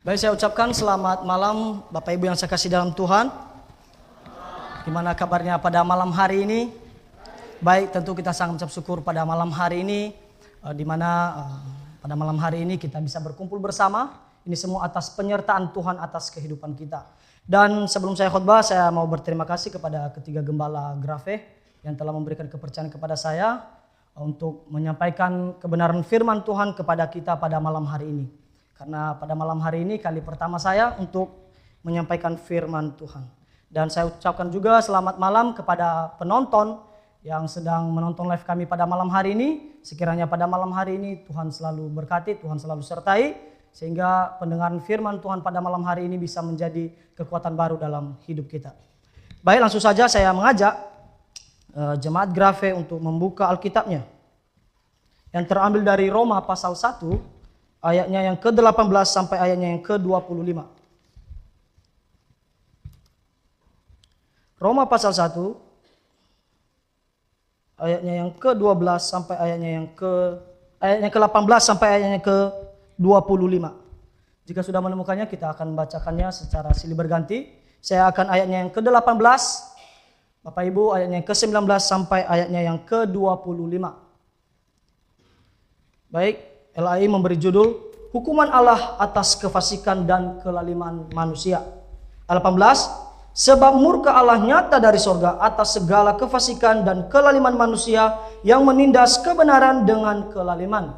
Baik, saya ucapkan selamat malam Bapak Ibu yang saya kasih dalam Tuhan. Gimana kabarnya pada malam hari ini? Baik, tentu kita sangat mengucap syukur pada malam hari ini, di mana pada malam hari ini kita bisa berkumpul bersama. Ini semua atas penyertaan Tuhan atas kehidupan kita. Dan sebelum saya khotbah, saya mau berterima kasih kepada ketiga gembala Grafe yang telah memberikan kepercayaan kepada saya untuk menyampaikan kebenaran firman Tuhan kepada kita pada malam hari ini. Karena pada malam hari ini kali pertama saya untuk menyampaikan firman Tuhan. Dan saya ucapkan juga selamat malam kepada penonton yang sedang menonton live kami pada malam hari ini. Sekiranya pada malam hari ini Tuhan selalu berkati, Tuhan selalu sertai, sehingga pendengaran firman Tuhan pada malam hari ini bisa menjadi kekuatan baru dalam hidup kita. Baik, langsung saja saya mengajak jemaat Grafe untuk membuka Alkitabnya yang terambil dari Roma pasal 1 ayatnya yang ke-18 sampai ayatnya yang ke-25. Roma pasal 1 ayatnya yang ke-12 sampai ayatnya yang ke-18 sampai ayatnya ke-25. Jika sudah menemukannya, kita akan bacakannya secara silih berganti. Saya akan ayatnya yang ke-18, Bapak Ibu ayatnya yang ke-19 sampai ayatnya yang ke-25. Baik, LAI memberi judul Hukuman Allah atas kefasikan dan kelaliman manusia. 18, sebab murka Allah nyata dari sorga atas segala kefasikan dan kelaliman manusia yang menindas kebenaran dengan kelaliman.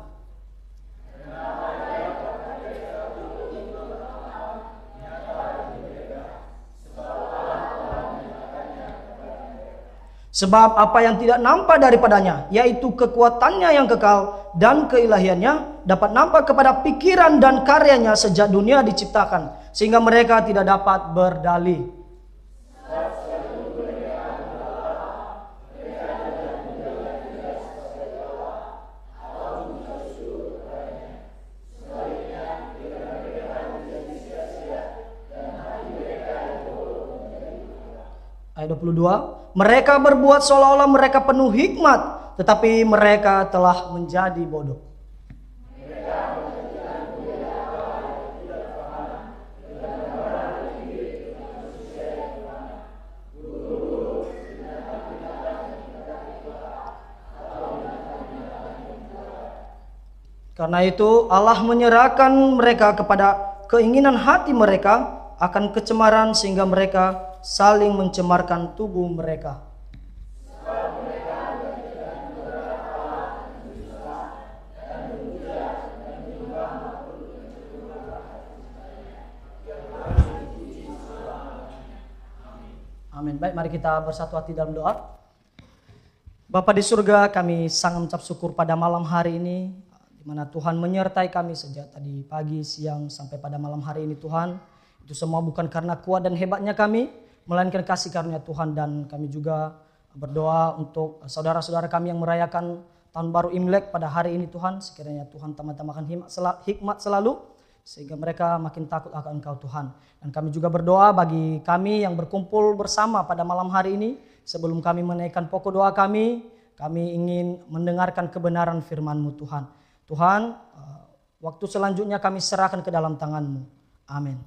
Sebab apa yang tidak nampak daripadanya, yaitu kekuatannya yang kekal dan keilahiannya, dapat nampak kepada pikiran dan karyanya sejak dunia diciptakan, sehingga mereka tidak dapat berdalih. Ayat 22, mereka berbuat seolah-olah mereka penuh hikmat, tetapi mereka telah menjadi bodoh. Karena itu Allah menyerahkan mereka kepada keinginan hati mereka akan kecemaran, sehingga mereka saling mencemarkan tubuh mereka. Amin. Baik, mari kita bersatu hati dalam doa. Bapa di surga, kami sangat mengucap syukur pada malam hari ini, di mana Tuhan menyertai kami sejak tadi pagi, siang, sampai pada malam hari ini Tuhan. Itu semua bukan karena kuat dan hebatnya kami, melainkan kasih karunia Tuhan. Dan kami juga berdoa untuk saudara-saudara kami yang merayakan tahun baru Imlek pada hari ini Tuhan. Sekiranya Tuhan tambah-tambahkan hikmat selalu, sehingga mereka makin takut akan Engkau Tuhan. Dan kami juga berdoa bagi kami yang berkumpul bersama pada malam hari ini. Sebelum kami menaikkan pokok doa kami ingin mendengarkan kebenaran firman-Mu Tuhan. Tuhan, waktu selanjutnya kami serahkan ke dalam tangan-Mu. Amin.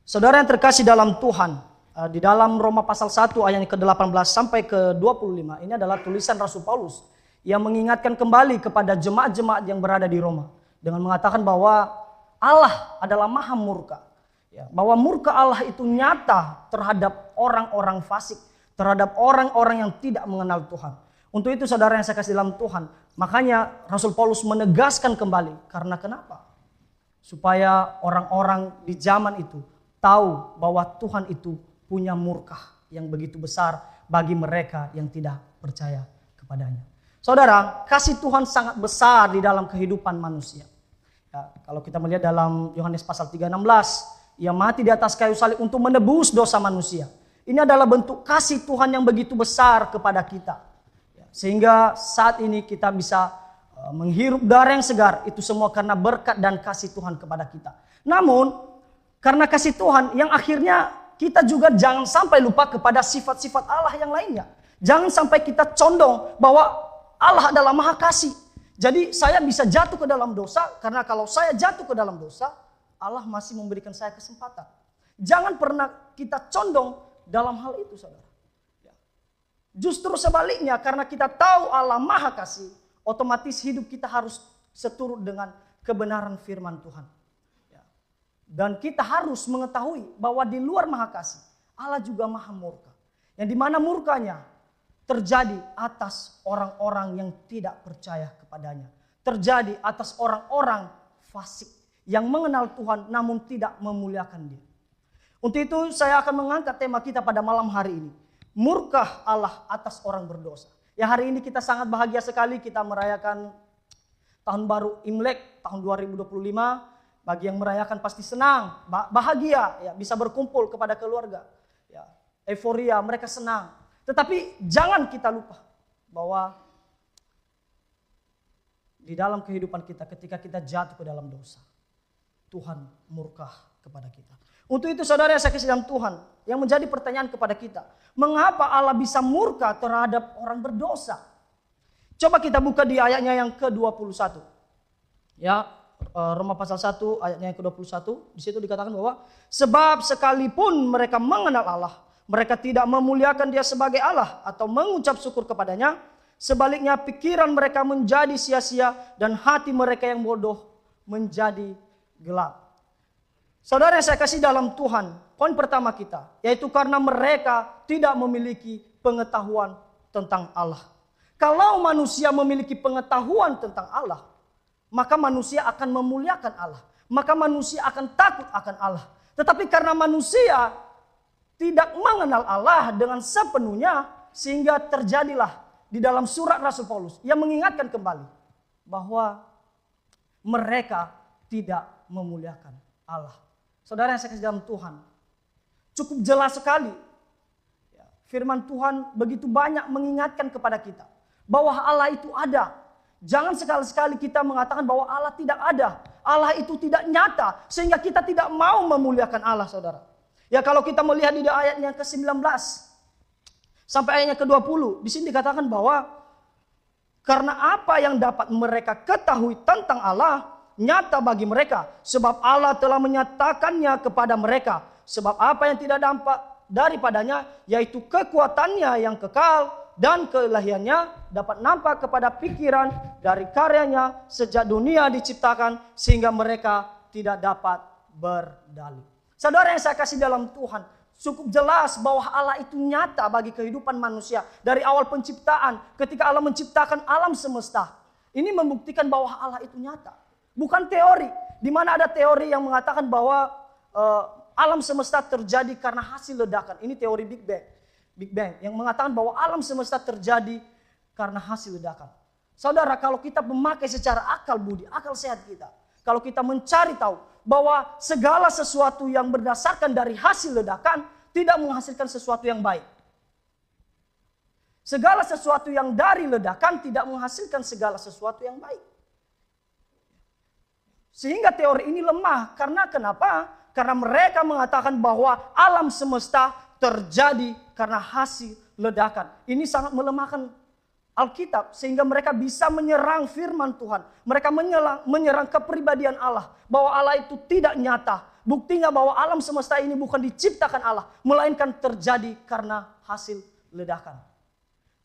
Saudara yang terkasih dalam Tuhan, di dalam Roma pasal 1 ayat ke-18 sampai ke-25, ini adalah tulisan Rasul Paulus yang mengingatkan kembali kepada jemaat-jemaat yang berada di Roma dengan mengatakan bahwa Allah adalah maha murka, bahwa murka Allah itu nyata terhadap orang-orang fasik, terhadap orang-orang yang tidak mengenal Tuhan. Untuk itu saudara yang saya kasih dalam Tuhan, makanya Rasul Paulus menegaskan kembali. Karena kenapa? Supaya orang-orang di zaman itu tahu bahwa Tuhan itu punya murka yang begitu besar bagi mereka yang tidak percaya kepadanya. Saudara, kasih Tuhan sangat besar di dalam kehidupan manusia. Kalau kita melihat dalam Yohanes pasal 3:16, Ia mati di atas kayu salib untuk menebus dosa manusia. Ini adalah bentuk kasih Tuhan yang begitu besar kepada kita. Sehingga saat ini kita bisa menghirup udara yang segar, itu semua karena berkat dan kasih Tuhan kepada kita. Namun karena kasih Tuhan yang akhirnya kita juga jangan sampai lupa kepada sifat-sifat Allah yang lainnya. Jangan sampai kita condong bahwa Allah adalah maha kasih. Jadi saya bisa jatuh ke dalam dosa, karena kalau saya jatuh ke dalam dosa, Allah masih memberikan saya kesempatan. Jangan pernah kita condong dalam hal itu, saudara. Justru sebaliknya, karena kita tahu Allah maha kasih, otomatis hidup kita harus seturut dengan kebenaran firman Tuhan. Dan kita harus mengetahui bahwa di luar maha kasih, Allah juga maha murka. Yang dimana murkanya terjadi atas orang-orang yang tidak percaya kepadanya. Terjadi atas orang-orang fasik yang mengenal Tuhan namun tidak memuliakan Dia. Untuk itu saya akan mengangkat tema kita pada malam hari ini. Murka Allah atas orang berdosa. Ya, hari ini kita sangat bahagia sekali kita merayakan tahun baru Imlek tahun 2025. Bagi yang merayakan pasti senang, bahagia, ya, bisa berkumpul kepada keluarga. Ya, euforia, mereka senang. Tetapi jangan kita lupa bahwa di dalam kehidupan kita ketika kita jatuh ke dalam dosa, Tuhan murka kepada kita. Untuk itu saudara yang saya kasih dalam Tuhan, yang menjadi pertanyaan kepada kita, mengapa Allah bisa murka terhadap orang berdosa? Coba kita buka di ayatnya yang ke-21. Ya, Roma pasal 1 ayatnya yang ke-21. Di situ dikatakan bahwa sebab sekalipun mereka mengenal Allah, mereka tidak memuliakan Dia sebagai Allah atau mengucap syukur kepadanya. Sebaliknya pikiran mereka menjadi sia-sia dan hati mereka yang bodoh menjadi gelap. Saudara yang saya kasih dalam Tuhan, poin pertama kita, yaitu karena mereka tidak memiliki pengetahuan tentang Allah. Kalau manusia memiliki pengetahuan tentang Allah, maka manusia akan memuliakan Allah. Maka manusia akan takut akan Allah. Tetapi karena manusia tidak mengenal Allah dengan sepenuhnya, sehingga terjadilah di dalam surat Rasul Paulus yang mengingatkan kembali bahwa mereka tidak memuliakan Allah. Saudara yang saya kasih dalam Tuhan, cukup jelas sekali firman Tuhan begitu banyak mengingatkan kepada kita bahwa Allah itu ada. Jangan sekali-sekali kita mengatakan bahwa Allah tidak ada, Allah itu tidak nyata, sehingga kita tidak mau memuliakan Allah, saudara. Ya, kalau kita melihat di ayatnya ke-19 sampai ayatnya ke-20, di sini dikatakan bahwa karena apa yang dapat mereka ketahui tentang Allah nyata bagi mereka, sebab Allah telah menyatakannya kepada mereka. Sebab apa yang tidak nampak daripadanya, yaitu kekuatannya yang kekal dan keilahiannya dapat nampak kepada pikiran dari karyanya sejak dunia diciptakan, sehingga mereka tidak dapat berdalih. Saudara yang saya kasih dalam Tuhan, cukup jelas bahwa Allah itu nyata bagi kehidupan manusia. Dari awal penciptaan, ketika Allah menciptakan alam semesta, ini membuktikan bahwa Allah itu nyata. Bukan teori, di mana ada teori yang mengatakan bahwa alam semesta terjadi karena hasil ledakan. Ini teori Big Bang yang mengatakan bahwa alam semesta terjadi karena hasil ledakan. Saudara, kalau kita memakai secara akal budi, akal sehat kita, kalau kita mencari tahu bahwa segala sesuatu yang berdasarkan dari hasil ledakan tidak menghasilkan sesuatu yang baik. Segala sesuatu yang dari ledakan tidak menghasilkan segala sesuatu yang baik. Sehingga teori ini lemah. Karena kenapa? Karena mereka mengatakan bahwa alam semesta terjadi karena hasil ledakan. Ini sangat melemahkan Alkitab, sehingga mereka bisa menyerang firman Tuhan. Mereka menyerang kepribadian Allah, bahwa Allah itu tidak nyata. Buktinya bahwa alam semesta ini bukan diciptakan Allah, melainkan terjadi karena hasil ledakan.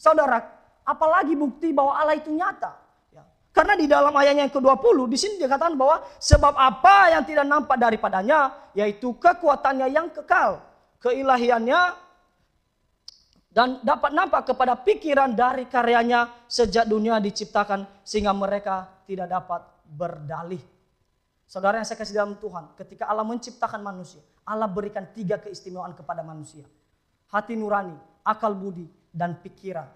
Saudara, apalagi bukti bahwa Allah itu nyata? Ya. Karena di dalam ayatnya yang ke-20, di sini dikatakan bahwa sebab apa yang tidak nampak daripadanya, yaitu kekuatannya yang kekal, keilahiannya, dan dapat nampak kepada pikiran dari karyanya sejak dunia diciptakan, sehingga mereka tidak dapat berdalih. Saudara yang saya kasih dalam Tuhan, ketika Allah menciptakan manusia, Allah berikan 3 keistimewaan kepada manusia. Hati nurani, akal budi, dan pikiran.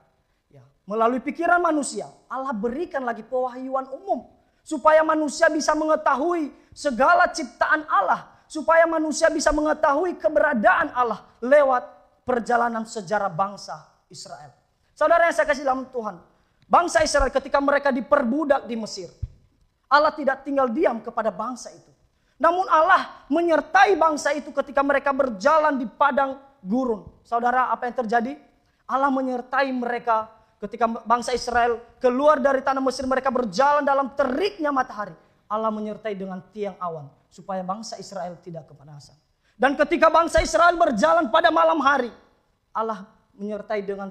Ya. Melalui pikiran manusia, Allah berikan lagi pewahyuan umum. Supaya manusia bisa mengetahui segala ciptaan Allah. Supaya manusia bisa mengetahui keberadaan Allah lewat perjalanan sejarah bangsa Israel. Saudara yang saya kasih dalam Tuhan, bangsa Israel ketika mereka diperbudak di Mesir, Allah tidak tinggal diam kepada bangsa itu. Namun Allah menyertai bangsa itu ketika mereka berjalan di padang gurun. Saudara, apa yang terjadi? Allah menyertai mereka ketika bangsa Israel keluar dari tanah Mesir, mereka berjalan dalam teriknya matahari. Allah menyertai dengan tiang awan supaya bangsa Israel tidak kepanasan. Dan ketika bangsa Israel berjalan pada malam hari, Allah menyertai dengan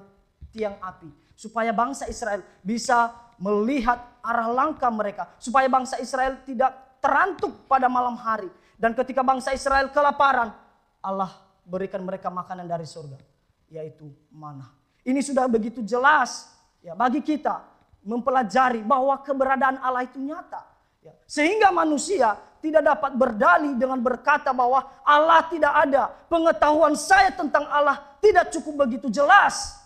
tiang api supaya bangsa Israel bisa melihat arah langkah mereka, supaya bangsa Israel tidak terantuk pada malam hari. Dan ketika bangsa Israel kelaparan, Allah berikan mereka makanan dari surga, yaitu manna. Ini sudah begitu jelas ya bagi kita mempelajari bahwa keberadaan Allah itu nyata. Ya, sehingga manusia tidak dapat berdalih dengan berkata bahwa Allah tidak ada. Pengetahuan saya tentang Allah tidak cukup begitu jelas.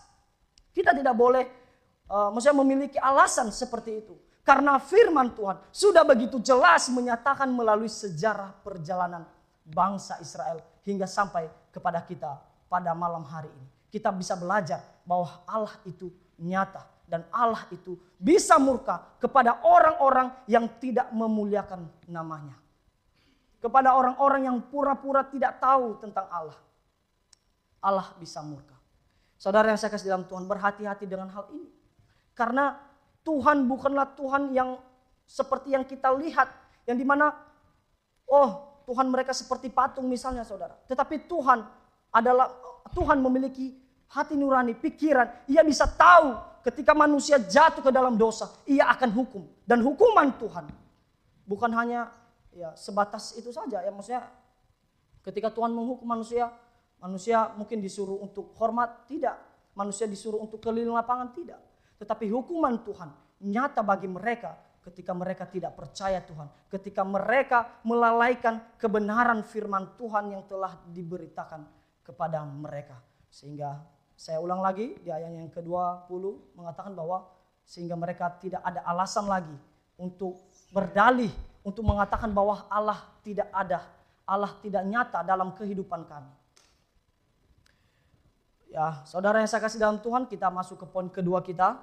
Kita tidak boleh maksudnya memiliki alasan seperti itu. Karena firman Tuhan sudah begitu jelas menyatakan melalui sejarah perjalanan bangsa Israel hingga sampai kepada kita pada malam hari ini. Kita bisa belajar bahwa Allah itu nyata dan Allah itu bisa murka kepada orang-orang yang tidak memuliakan namanya. Kepada orang-orang yang pura-pura tidak tahu tentang Allah. Allah bisa murka. Saudara yang saya kasih dalam Tuhan, berhati-hati dengan hal ini. Karena Tuhan bukanlah Tuhan yang seperti yang kita lihat. Yang dimana, Tuhan mereka seperti patung misalnya saudara. Tetapi Tuhan memiliki hati nurani, pikiran. Ia bisa tahu ketika manusia jatuh ke dalam dosa, ia akan hukum. Dan hukuman Tuhan bukan hanya ya sebatas itu saja. Ya maksudnya ketika Tuhan menghukum manusia mungkin disuruh untuk hormat, tidak. Manusia disuruh untuk keliling lapangan, tidak. Tetapi hukuman Tuhan nyata bagi mereka ketika mereka tidak percaya Tuhan. Ketika mereka melalaikan kebenaran firman Tuhan yang telah diberitakan kepada mereka. Sehingga saya ulang lagi di ayat yang ke-20 mengatakan bahwa sehingga mereka tidak ada alasan lagi untuk berdalih, untuk mengatakan bahwa Allah tidak ada, Allah tidak nyata dalam kehidupan kami. Ya, saudara yang saya kasih dalam Tuhan, kita masuk ke poin kedua kita.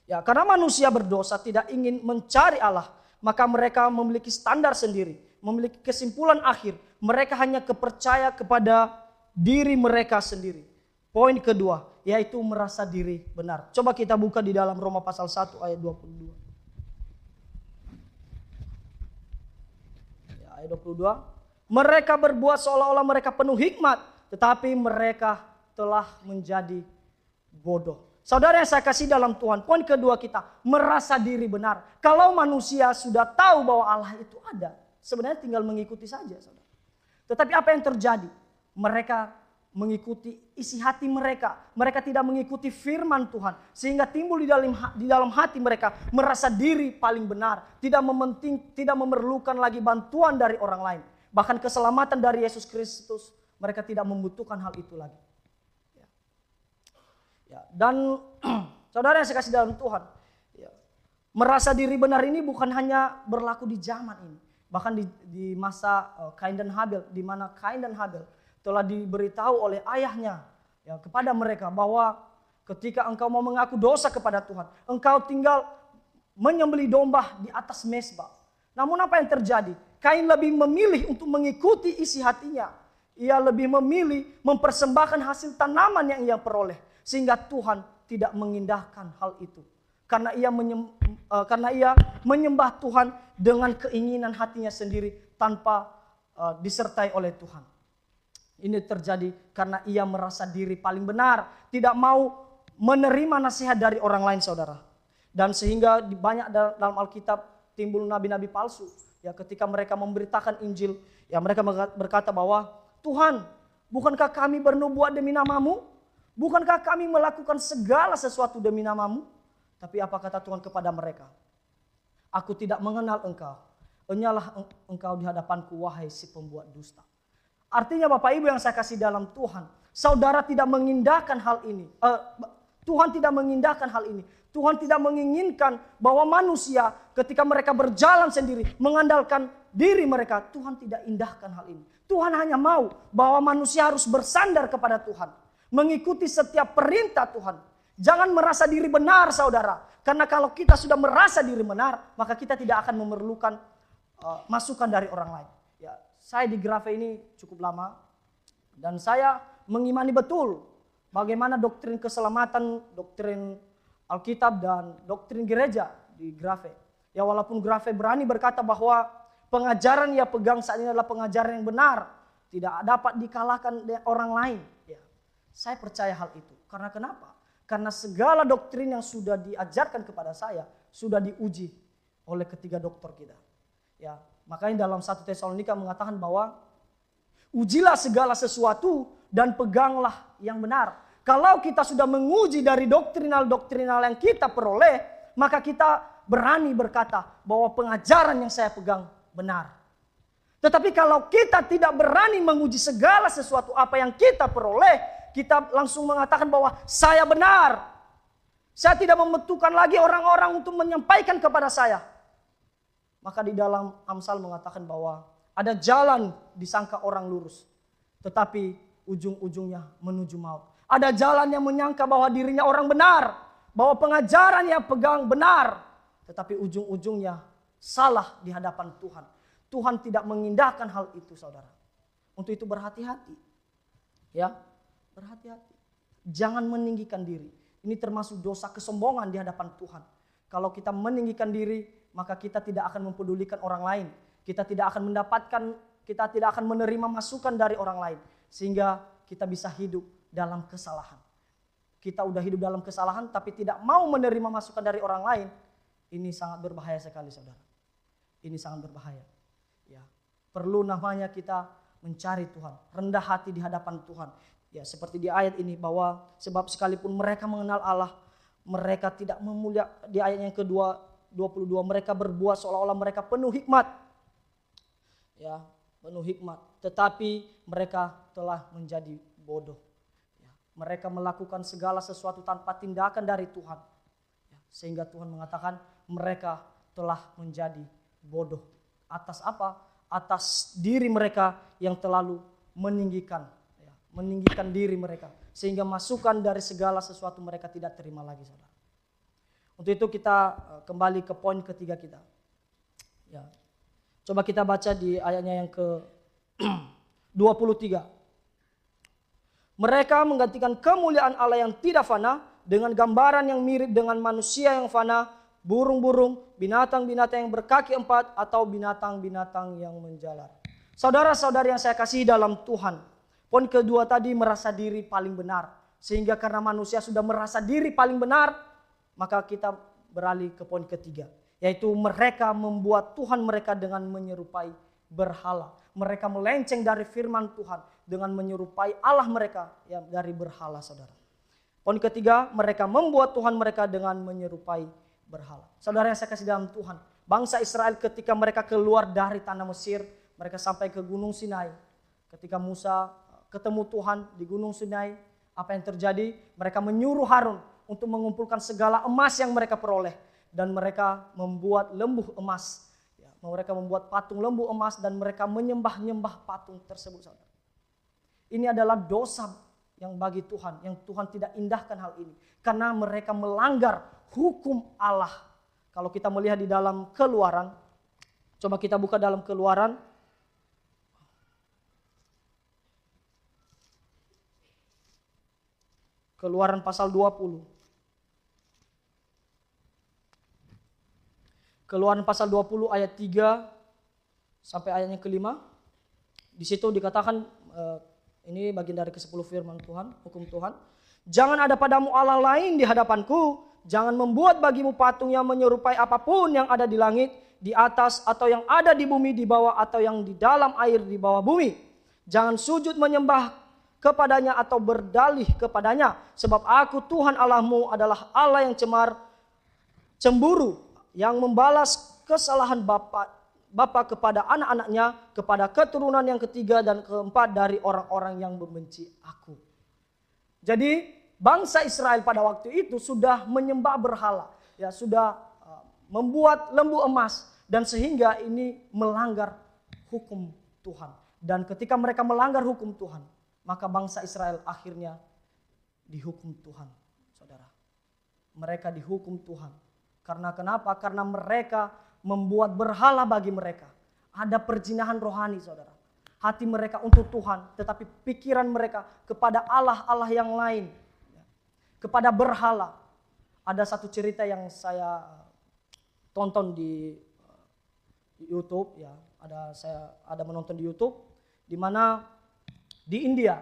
Ya, karena manusia berdosa tidak ingin mencari Allah, maka mereka memiliki standar sendiri, memiliki kesimpulan akhir. Mereka hanya percaya kepada diri mereka sendiri. Poin kedua, yaitu merasa diri benar. Coba kita buka di dalam Roma pasal 1 ayat 22. Ya, ayat 22. Mereka berbuat seolah-olah mereka penuh hikmat, tetapi mereka telah menjadi bodoh. Saudara yang saya kasih dalam Tuhan, poin kedua kita, merasa diri benar. Kalau manusia sudah tahu bahwa Allah itu ada, sebenarnya tinggal mengikuti saja, saudara. Tetapi apa yang terjadi? Mereka mengikuti isi hati mereka. Mereka tidak mengikuti firman Tuhan. Sehingga timbul di dalam hati mereka merasa diri paling benar. Tidak memerlukan lagi bantuan dari orang lain. Bahkan keselamatan dari Yesus Kristus, mereka tidak membutuhkan hal itu lagi. Ya, dan saudara yang saya kasih dalam Tuhan, ya, merasa diri benar ini bukan hanya berlaku di zaman ini. Bahkan di masa Kain dan Habel, di mana Kain dan Habel telah diberitahu oleh ayahnya ya, kepada mereka bahwa ketika engkau mau mengaku dosa kepada Tuhan, engkau tinggal menyembelih domba di atas mezbah. Namun apa yang terjadi? Kain lebih memilih untuk mengikuti isi hatinya. Ia lebih memilih mempersembahkan hasil tanaman yang ia peroleh. Sehingga Tuhan tidak mengindahkan hal itu. Karena ia menyembah Tuhan dengan keinginan hatinya sendiri tanpa disertai oleh Tuhan. Ini terjadi karena ia merasa diri paling benar. Tidak mau menerima nasihat dari orang lain, saudara. Dan sehingga banyak dalam Alkitab timbul nabi-nabi palsu. Ya, ketika mereka memberitakan Injil, ya mereka berkata bahwa Tuhan, bukankah kami bernubuat demi namamu? Bukankah kami melakukan segala sesuatu demi namamu? Tapi apa kata Tuhan kepada mereka? Aku tidak mengenal engkau. Enyalah engkau di hadapanku, wahai si pembuat dusta. Artinya Bapak Ibu yang saya kasih dalam Tuhan, saudara tidak mengindahkan hal ini. Tuhan tidak mengindahkan hal ini. Tuhan tidak menginginkan bahwa manusia ketika mereka berjalan sendiri, mengandalkan diri mereka. Tuhan tidak indahkan hal ini. Tuhan hanya mau bahwa manusia harus bersandar kepada Tuhan. Mengikuti setiap perintah Tuhan. Jangan merasa diri benar, saudara. Karena kalau kita sudah merasa diri benar, maka kita tidak akan memerlukan masukan dari orang lain. Ya, saya di Grafe ini cukup lama. Dan saya mengimani betul bagaimana doktrin keselamatan, doktrin Alkitab dan doktrin gereja di Grave. Ya walaupun Grave berani berkata bahwa pengajaran ia pegang saat ini adalah pengajaran yang benar, tidak dapat dikalahkan orang lain. Ya, saya percaya hal itu. Karena kenapa? Karena segala doktrin yang sudah diajarkan kepada saya sudah diuji oleh ketiga dokter kita. Ya, makanya dalam 1 Tesalonika mengatakan bahwa ujilah segala sesuatu dan peganglah yang benar. Kalau kita sudah menguji dari doktrinal-doktrinal yang kita peroleh, maka kita berani berkata bahwa pengajaran yang saya pegang benar. Tetapi kalau kita tidak berani menguji segala sesuatu apa yang kita peroleh, kita langsung mengatakan bahwa saya benar. Saya tidak membutuhkan lagi orang-orang untuk menyampaikan kepada saya. Maka di dalam Amsal mengatakan bahwa ada jalan disangka orang lurus, tetapi ujung-ujungnya menuju maut. Ada jalan yang menyangka bahwa dirinya orang benar, bahwa pengajaran yang pegang benar, tetapi ujung-ujungnya salah di hadapan Tuhan. Tuhan tidak mengindahkan hal itu, saudara. Untuk itu berhati-hati. Ya, berhati-hati. Jangan meninggikan diri. Ini termasuk dosa kesombongan di hadapan Tuhan. Kalau kita meninggikan diri, maka kita tidak akan mempedulikan orang lain. Kita tidak akan menerima masukan dari orang lain. Sehingga kita bisa hidup dalam kesalahan. Kita udah hidup dalam kesalahan tapi tidak mau menerima masukan dari orang lain. Ini sangat berbahaya sekali, saudara. Ini sangat berbahaya. Ya, perlu namanya kita mencari Tuhan, rendah hati di hadapan Tuhan. Ya, seperti di ayat ini bahwa sebab sekalipun mereka mengenal Allah, mereka tidak memulia. Di ayat yang kedua 22 mereka berbuat seolah-olah mereka penuh hikmat. Ya, penuh hikmat, tetapi mereka telah menjadi bodoh. Ya, mereka melakukan segala sesuatu tanpa tindakan dari Tuhan. Ya, sehingga Tuhan mengatakan mereka telah menjadi bodoh. Atas apa? Atas diri mereka yang terlalu meninggikan diri mereka. Sehingga masukan dari segala sesuatu mereka tidak terima lagi, saudara. Untuk itu kita kembali ke poin ketiga kita. Ya. Coba kita baca di ayatnya yang ke 23. Mereka menggantikan kemuliaan Allah yang tidak fana dengan gambaran yang mirip dengan manusia yang fana, burung-burung, binatang-binatang yang berkaki empat, atau binatang-binatang yang menjalar. Saudara-saudari yang saya kasihi dalam Tuhan, poin kedua tadi merasa diri paling benar. Sehingga karena manusia sudah merasa diri paling benar, maka kita beralih ke poin ketiga. Yaitu mereka membuat Tuhan mereka dengan menyerupai berhala. Mereka melenceng dari firman Tuhan dengan menyerupai Allah mereka yang dari berhala, saudara. Poin ketiga, mereka membuat Tuhan mereka dengan menyerupai berhala. Saudara yang saya kasih dalam Tuhan, bangsa Israel ketika mereka keluar dari tanah Mesir, mereka sampai ke Gunung Sinai. Ketika Musa ketemu Tuhan di Gunung Sinai, apa yang terjadi? Mereka menyuruh Harun untuk mengumpulkan segala emas yang mereka peroleh. Dan mereka membuat lembu emas. Ya, mereka membuat patung lembu emas dan mereka menyembah-nyembah patung tersebut, saudara. Ini adalah dosa yang bagi Tuhan, yang Tuhan tidak indahkan hal ini. Karena mereka melanggar hukum Allah. Kalau kita melihat di dalam Keluaran, coba kita buka dalam Keluaran. Keluaran pasal 20. Keluaran pasal 20 ayat 3 sampai ayatnya ke-5. Di situ dikatakan, ini bagian dari ke-10 firman Tuhan, hukum Tuhan. Jangan ada padamu Allah lain di hadapanku. Jangan membuat bagimu patung yang menyerupai apapun yang ada di langit, di atas, atau yang ada di bumi di bawah, atau yang di dalam air di bawah bumi. Jangan sujud menyembah kepadanya atau berdalih kepadanya. Sebab aku Tuhan Allahmu adalah Allah yang cemburu, yang membalas kesalahan bapa kepada anak-anaknya, kepada keturunan yang ketiga dan keempat dari orang-orang yang membenci aku. Jadi bangsa Israel pada waktu itu sudah menyembah berhala, ya sudah membuat lembu emas, dan sehingga ini melanggar hukum Tuhan. Dan ketika mereka melanggar hukum Tuhan, maka bangsa Israel akhirnya dihukum Tuhan, saudara. Mereka dihukum Tuhan. Karena kenapa? Karena mereka membuat berhala bagi mereka. Ada perzinahan rohani, saudara. Hati mereka untuk Tuhan, tetapi pikiran mereka kepada Allah-Allah yang lain. kepada berhala. Ada satu cerita yang saya tonton di YouTube ya. Saya ada menonton di YouTube di mana di India.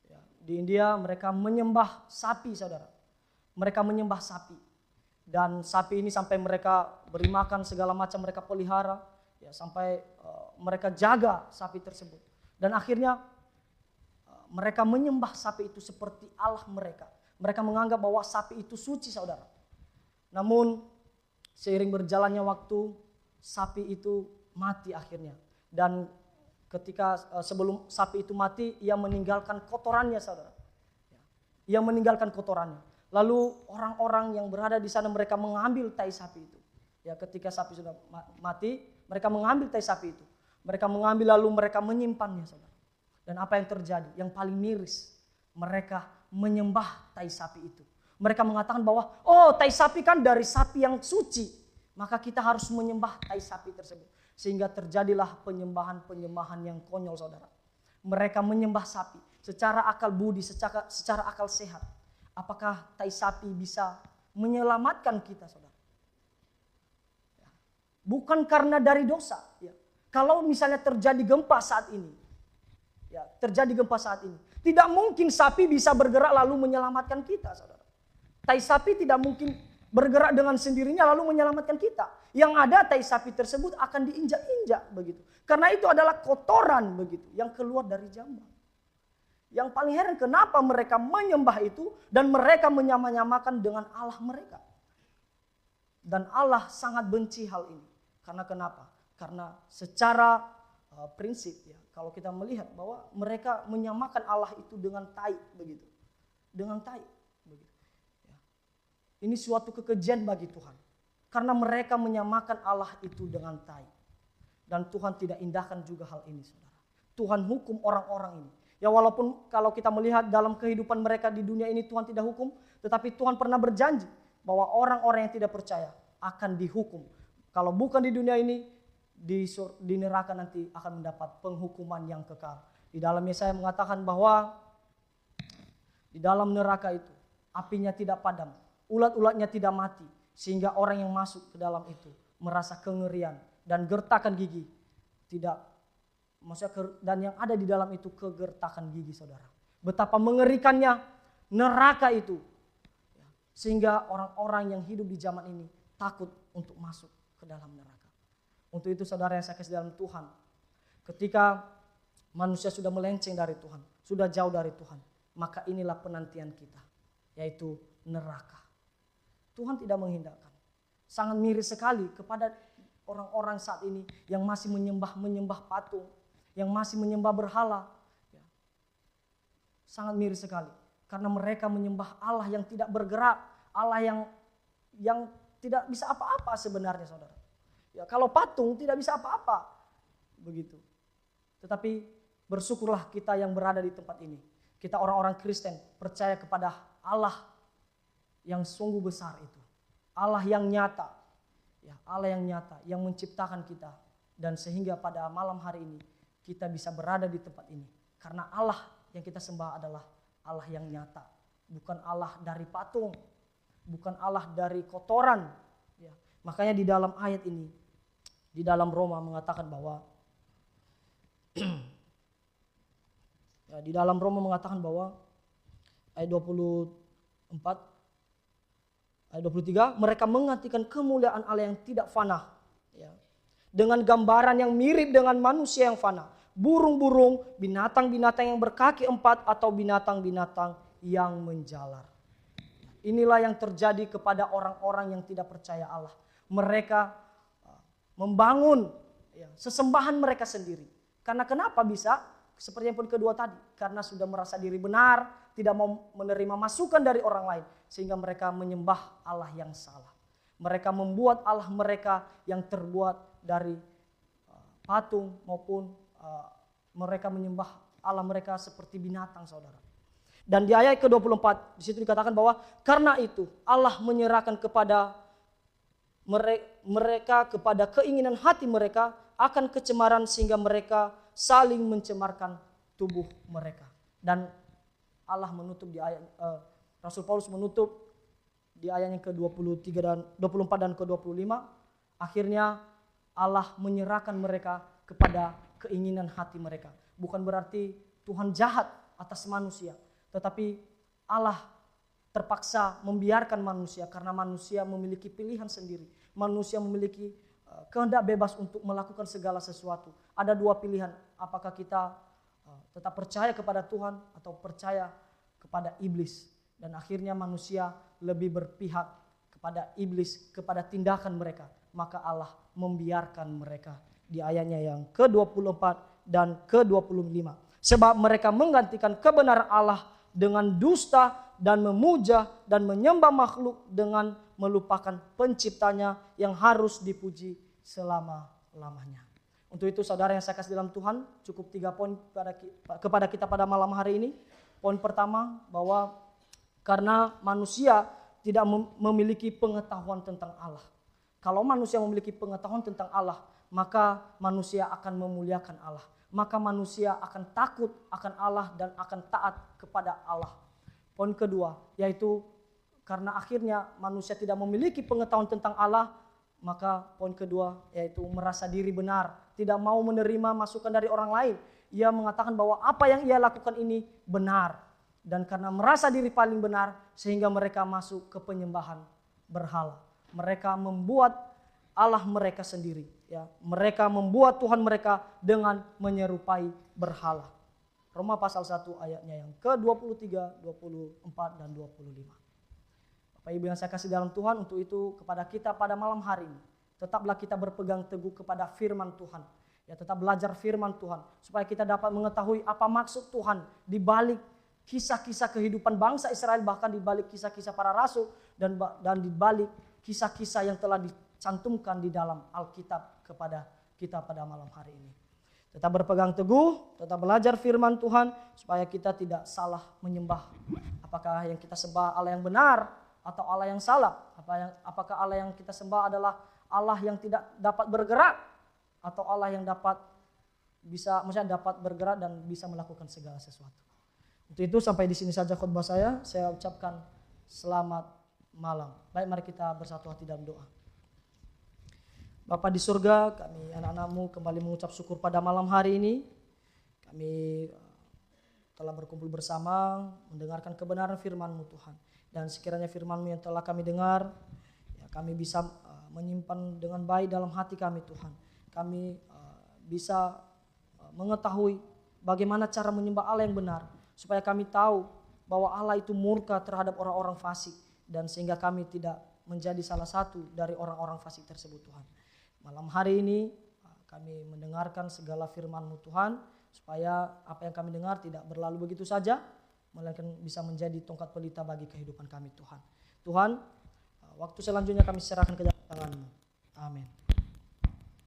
Ya, di India mereka menyembah sapi, saudara. Mereka menyembah sapi. Dan sapi ini sampai mereka beri makan segala macam, mereka pelihara ya, sampai mereka jaga sapi tersebut. Dan akhirnya mereka menyembah sapi itu seperti Allah mereka. Mereka menganggap bahwa sapi itu suci, saudara. Namun seiring berjalannya waktu, sapi itu mati akhirnya. Dan ketika sebelum sapi itu mati, ia meninggalkan kotorannya, saudara. Ia meninggalkan kotorannya. Lalu orang-orang yang berada di sana mereka mengambil tai sapi itu. Ya, ketika sapi sudah mati, mereka mengambil tai sapi itu. Mereka mengambil lalu mereka menyimpannya, saudara. Dan apa yang terjadi? Yang paling miris, mereka menyembah tai sapi itu. Mereka mengatakan bahwa, oh, tai sapi kan dari sapi yang suci, maka kita harus menyembah tai sapi tersebut. Sehingga terjadilah penyembahan-penyembahan yang konyol, saudara. Mereka menyembah sapi secara akal budi, secara akal sehat. Apakah tai sapi bisa menyelamatkan kita, saudara? Bukan karena dari dosa. Ya. Kalau misalnya terjadi gempa saat ini, ya, tidak mungkin sapi bisa bergerak lalu menyelamatkan kita, saudara. Tai sapi tidak mungkin bergerak dengan sendirinya lalu menyelamatkan kita. Yang ada tai sapi tersebut akan diinjak-injak begitu. Karena itu adalah kotoran begitu yang keluar dari jamban. Yang paling heran kenapa mereka menyembah itu dan mereka menyamakan dengan Allah mereka. Dan Allah sangat benci hal ini. Karena kenapa? Karena secara prinsip ya, kalau kita melihat bahwa mereka menyamakan Allah itu dengan tai begitu. Dengan tai begitu. Ya. Ini suatu kekejian bagi Tuhan. Karena mereka menyamakan Allah itu dengan tai. Dan Tuhan tidak indahkan juga hal ini, saudara. Tuhan hukum orang-orang ini. Ya, walaupun kalau kita melihat dalam kehidupan mereka di dunia ini Tuhan tidak hukum, tetapi Tuhan pernah berjanji bahwa orang-orang yang tidak percaya akan dihukum. Kalau bukan di dunia ini, di neraka nanti akan mendapat penghukuman yang kekal. Di dalam Yesaya mengatakan bahwa di dalam neraka itu apinya tidak padam, ulat-ulatnya tidak mati, sehingga orang yang masuk ke dalam itu merasa kengerian dan gertakan gigi. Dan yang ada di dalam itu kegertakan gigi, saudara. Betapa mengerikannya neraka itu. Sehingga orang-orang yang hidup di zaman ini takut untuk masuk ke dalam neraka. Untuk itu saudara yang saya kasih dalam Tuhan. Ketika manusia sudah melenceng dari Tuhan, sudah jauh dari Tuhan, maka inilah penantian kita, yaitu neraka. Tuhan tidak menghindarkan. Sangat miris sekali kepada orang-orang saat ini yang masih menyembah patung, yang masih menyembah berhala. Sangat miris sekali. Karena mereka menyembah Allah yang tidak bergerak. Allah yang tidak bisa apa-apa sebenarnya, saudara. Ya, kalau patung tidak bisa apa-apa. Begitu. Tetapi bersyukurlah kita yang berada di tempat ini. Kita orang-orang Kristen percaya kepada Allah yang sungguh besar itu. Allah yang nyata. Ya, Allah yang nyata, yang menciptakan kita. Dan sehingga pada malam hari ini kita bisa berada di tempat ini. Karena Allah yang kita sembah adalah Allah yang nyata. Bukan Allah dari patung. Bukan Allah dari kotoran. Ya. Makanya di dalam ayat ini, di dalam Roma mengatakan bahwa, ya, di dalam Roma mengatakan bahwa, ayat 24, ayat 23, mereka mengantikan kemuliaan Allah yang tidak fana. Ya. Dengan gambaran yang mirip dengan manusia yang fana. Burung-burung, binatang-binatang yang berkaki 4 atau binatang-binatang yang menjalar. Inilah yang terjadi kepada orang-orang yang tidak percaya Allah. Mereka membangun sesembahan mereka sendiri. Karena kenapa bisa? Seperti yang pun kedua tadi. Karena sudah merasa diri benar, tidak mau menerima masukan dari orang lain. Sehingga mereka menyembah Allah yang salah. Mereka membuat Allah mereka yang terbuat dari patung maupun mereka menyembah Allah mereka seperti binatang, saudara. Dan di ayat ke-24 di situ dikatakan bahwa karena itu Allah menyerahkan kepada mereka kepada keinginan hati mereka akan kecemaran sehingga mereka saling mencemarkan tubuh mereka. Dan Allah menutup di ayat Rasul Paulus menutup di ayat yang ke-23 dan 24 dan ke-25, akhirnya Allah menyerahkan mereka kepada keinginan hati mereka. Bukan berarti Tuhan jahat atas manusia, tetapi Allah terpaksa membiarkan manusia karena manusia memiliki pilihan sendiri. Manusia memiliki kehendak bebas untuk melakukan segala sesuatu. Ada dua pilihan, apakah kita tetap percaya kepada Tuhan atau percaya kepada iblis. Dan akhirnya manusia lebih berpihak kepada iblis, kepada tindakan mereka. Maka Allah membiarkan mereka di ayatnya yang ke-24 dan ke-25. Sebab mereka menggantikan kebenaran Allah dengan dusta dan memuja dan menyembah makhluk dengan melupakan penciptanya yang harus dipuji selama-lamanya. Untuk itu saudara yang saya kasih dalam Tuhan, cukup 3 poin kepada kita pada malam hari ini. Poin pertama, bahwa karena manusia tidak memiliki pengetahuan tentang Allah. Kalau manusia memiliki pengetahuan tentang Allah, maka manusia akan memuliakan Allah. Maka manusia akan takut akan Allah dan akan taat kepada Allah. Poin kedua, yaitu karena akhirnya manusia tidak memiliki pengetahuan tentang Allah, maka poin kedua yaitu merasa diri benar, tidak mau menerima masukan dari orang lain. Ia mengatakan bahwa apa yang ia lakukan ini benar. Dan karena merasa diri paling benar, sehingga mereka masuk ke penyembahan berhala. Mereka membuat Allah mereka sendiri. Ya, mereka membuat Tuhan mereka dengan menyerupai berhala. Roma pasal 1 ayatnya yang ke-23, 24, dan 25. Bapak Ibu yang saya kasih dalam Tuhan, untuk itu kepada kita pada malam hari ini, tetaplah kita berpegang teguh kepada firman Tuhan. Ya, tetap belajar firman Tuhan, supaya kita dapat mengetahui apa maksud Tuhan di balik kisah-kisah kehidupan bangsa Israel, bahkan di balik kisah-kisah para rasul, dan di balik kisah-kisah yang telah dicantumkan di dalam Alkitab kepada kita pada malam hari ini. Tetap berpegang teguh, tetap belajar firman Tuhan, supaya kita tidak salah menyembah. Apakah yang kita sembah Allah yang benar atau Allah yang salah? Apakah Allah yang kita sembah adalah Allah yang tidak dapat bergerak, atau Allah yang dapat bergerak dan bisa melakukan segala sesuatu? Untuk itu sampai di sini saja khotbah saya ucapkan selamat malam. Baik, mari kita bersatu hati dalam doa. Bapa di surga, kami anak-anak-Mu kembali mengucap syukur pada malam hari ini. Kami telah berkumpul bersama mendengarkan kebenaran firman-Mu Tuhan. Dan sekiranya firman-Mu yang telah kami dengar, ya, kami bisa menyimpan dengan baik dalam hati kami Tuhan. Kami bisa mengetahui bagaimana cara menyembah Allah yang benar, supaya kami tahu bahwa Allah itu murka terhadap orang-orang fasik, dan sehingga kami tidak menjadi salah satu dari orang-orang fasik tersebut Tuhan. Malam hari ini kami mendengarkan segala firman-Mu Tuhan, supaya apa yang kami dengar tidak berlalu begitu saja, melainkan bisa menjadi tongkat pelita bagi kehidupan kami Tuhan. Tuhan, waktu selanjutnya kami serahkan ke dalam tangan-Mu. Amin.